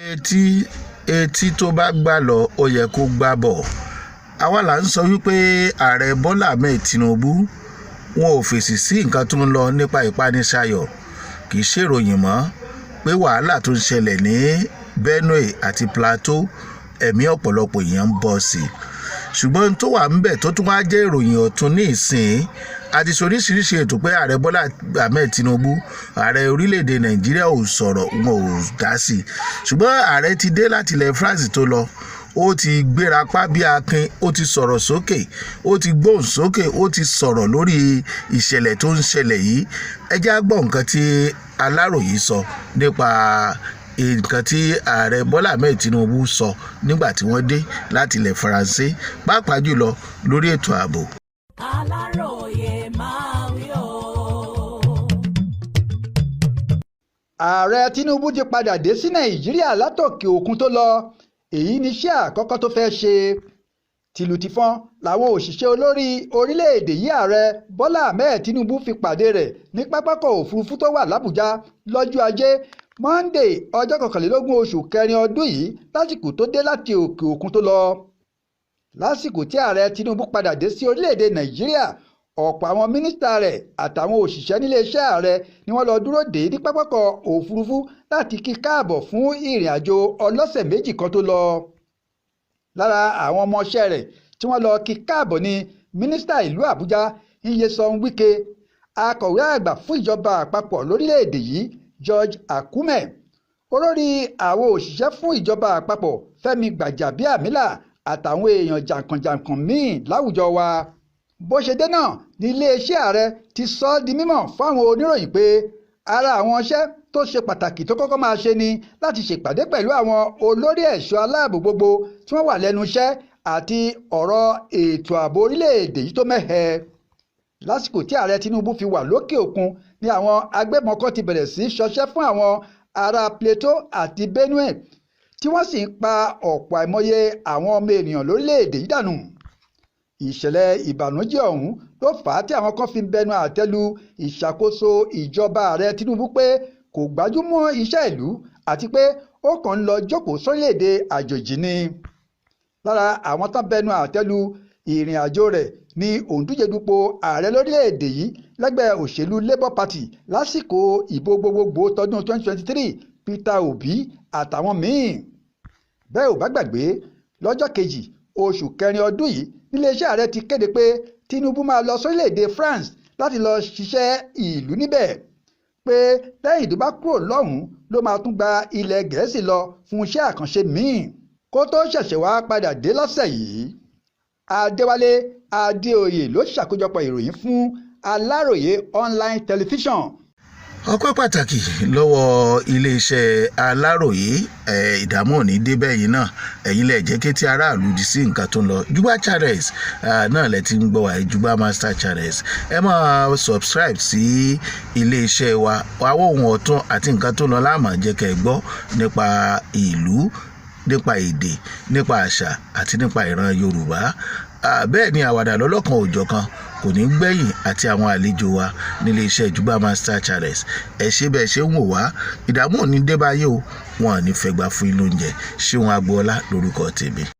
etí tó bá gbà lọ ó yẹ kó gbà bọ̀. Àwa là ń sọ wípé ààrẹ Bọ́lá Ahmed Tinubu wọn ò fèsì sí nǹkan tó ń lọ nípa ìpaniṣayọ̀. Kì í ṣèròyìn mọ́ pé wàhálà tó ń ṣẹlẹ̀ ní Benue àti Plateau ẹ̀mí ọ̀pọ̀lọpọ̀ èèyàn ń bọ́ sí i. Ṣùgbọ́n tó wà ńbẹ̀ tó tún wá jẹ́ ìròyìn ọ̀tun ní ìsìn àti oríṣiríṣi ètò pé ààrẹ Bọ́lá Ahmed Tinubu ààrẹ orílẹ̀-èdè Nàìjíríà ò sọ̀rọ̀ wọn ò dá sí i. Ṣùgbọ́n ààrẹ ti dé láti ilẹ̀ France tó lọ ó ti gbéra pa bí akin ó ti sọ̀rọ̀ sókè ó ti gbóhùn sókè ó ti sọ̀rọ̀ lórí ìṣẹ̀lẹ̀ tó ń ṣẹlẹ̀ yìí. Ẹ jẹ́ á gbọ́ nǹkan tí Aláròyé sọ nípa nǹkan tí ààrẹ Bọ́lá Ahmed Tinubu sọ nígbà tí wọ́n dé láti ilẹ̀ Faransé pàápàá jùlọ lórí ètò ààbò. Aláròyé máa wí o. Ààrẹ Tinubu ti padà dé sí Nàìjíríà látòkè òkun tó lọ. Èyí ni iṣẹ́ àkọ́kọ́ tó fẹ́ ṣe. Tìlù-tìfọ́n làwọn òṣìṣẹ́ olórí orílẹ̀-èdè yìí ààrẹ Bọ́lá Ahmed Tinubu fi pàdé rẹ̀ ní pápákọ̀ òfurufú tó wà l'Àbújá lọ́jọ́ Ajé Monday ọjọ́ 21 oṣù kẹrin ọdún yìí lásìkò tó dé láti òkè òkun tó lọ. Lásìkò tí ààrẹ Tinubu padà dé sí orílẹ̀-èdè Nàìjíríà ọ̀pọ̀ àwọn mínísítà rẹ̀ àtàwọn òṣìṣẹ́ níléeṣẹ́ ààrẹ ni wọ́n lọ dúró dè ní pápákọ̀ òfurufú láti kí káàbọ̀ fún ìrìn àjò ọlọ́sẹ̀ méjì kan tó lọ. Lára àwọn ọmọọṣẹ́ rẹ̀ tí wọ́n lọ kí káàbọ̀ ni mínísítà ìlú Àbújá Nyesom Wike, akọ̀wé àgbà fún ìjọba àpapọ̀ lórílẹ̀-èdè yìí George Akume, olórí àwọn òṣìṣẹ́ fún ìjọba àpapọ̀ Fẹ́mi Gbàjàbíàmílà àtàwọn èèyàn jàǹkànjàǹkàn míì láwùjọ wa. Bó ṣe dé náà ní iléeṣẹ́ ààrẹ ti sọ ọ́ di mímọ̀ fáwọn oníròyìn pé ara àwọn iṣẹ́ tó ṣe pàtàkì tó kọ́kọ́ máa ṣe ni láti ṣèpàdé pẹ̀lú àwọn olórí ẹ̀ṣọ́ aláàbò gbogbo tí wọ́n wà lẹ́nu iṣẹ́ àti ọ̀rọ̀ ètò ààbò orílẹ̀-èdè yìí tó mẹ́hẹ. Lásìkò tí ààrẹ Tinubu fi wà lókè òkun ni àwọn agbébọn kan ti bẹ̀rẹ̀ sí ṣọṣẹ́ fún àwọn ará Plateau àti Benue tí wọ́n sì ń pa ọ̀pọ̀ àìmọye àwọn ọmọ ènìyàn lórílẹ̀-èdè yìí dànù. Ìṣẹ̀lẹ̀ ìbànújẹ́ ọ̀hún ló fà á tí àwọn kan fi ń bẹnu àtẹ́lu ìṣàkóso ìjọba ààrẹ Tinubu pé kò gbájúmọ́ iṣẹ́ ìlú àti pé ó kàn ń lọ jókòó sórílẹ̀-èdè àjòjì ni. Lára àwọn tán bẹnu àtẹ́lu ìrìn àjò rẹ̀ ní òǹdíje dupò ààrẹ lórílẹ̀-èdè yìí lẹ́gbẹ́ òṣèlú Labour Party lásìkò ìbò gbogbogbò tọdún 2023 Peter Obi àtàwọn míì. Bẹ́ẹ̀ ò bá gbàgbé lọ́jọ́ kejì oṣù kẹrin ọdún yìí níléeṣẹ́ ààrẹ ti kéde pé Tinubu máa lọ sórílẹ̀-èdè France láti lọ ṣiṣẹ́ ìlú níbẹ̀, pé lẹ́yìn tó bá kúrò lọ́hùn-ún ló máa tún gba ilẹ̀ Gẹ̀ẹ́sì lọ fún iṣẹ́ àkànṣe míì kó tó ṣẹ̀ṣẹ̀ wá padà dé lọ́sẹ̀ yìí. Adéwálé Adéoyè ló ṣàkójọpọ̀ ìròyìn fún Aláròyé online television. Ọpẹ́ pàtàkì lọ́wọ́ iléeṣẹ́ Aláròyé. Ìdààmú ò ní débẹ̀ yìí náà ẹ̀yin lẹ̀ jẹ́ kí tí aráàlú di sí nǹkan tó ń lọ. Jùgbà Channels náà lẹ ti ń gbọ́ wá Jùgbà Master Channels. Ẹ máa subscribe sí iléeṣẹ́ wa àwọn ohun ọ̀tun àti nǹkan tó ń lọ láàmú jẹ́ kẹ́ ẹ gbọ́ nípa ìlú, nípa èdè, nípa àṣà àti nípa ìran Yorùbá. Bẹ́ẹ̀ ni àwàdà lọ́lọ́kan òjọ̀kan kò ní gbẹ̀yìn àti àwọn àlejò wa nílé iṣẹ́ Jùgbà Master Channels. Ẹ ṣé bẹ́ẹ̀ ṣe ń wò wá, ìdààmú ò ní dé báyé o, wọn ò ní fẹ́ gbà fún ilé oúnjẹ. Ṣéun Agboola lórúkọ tèmi.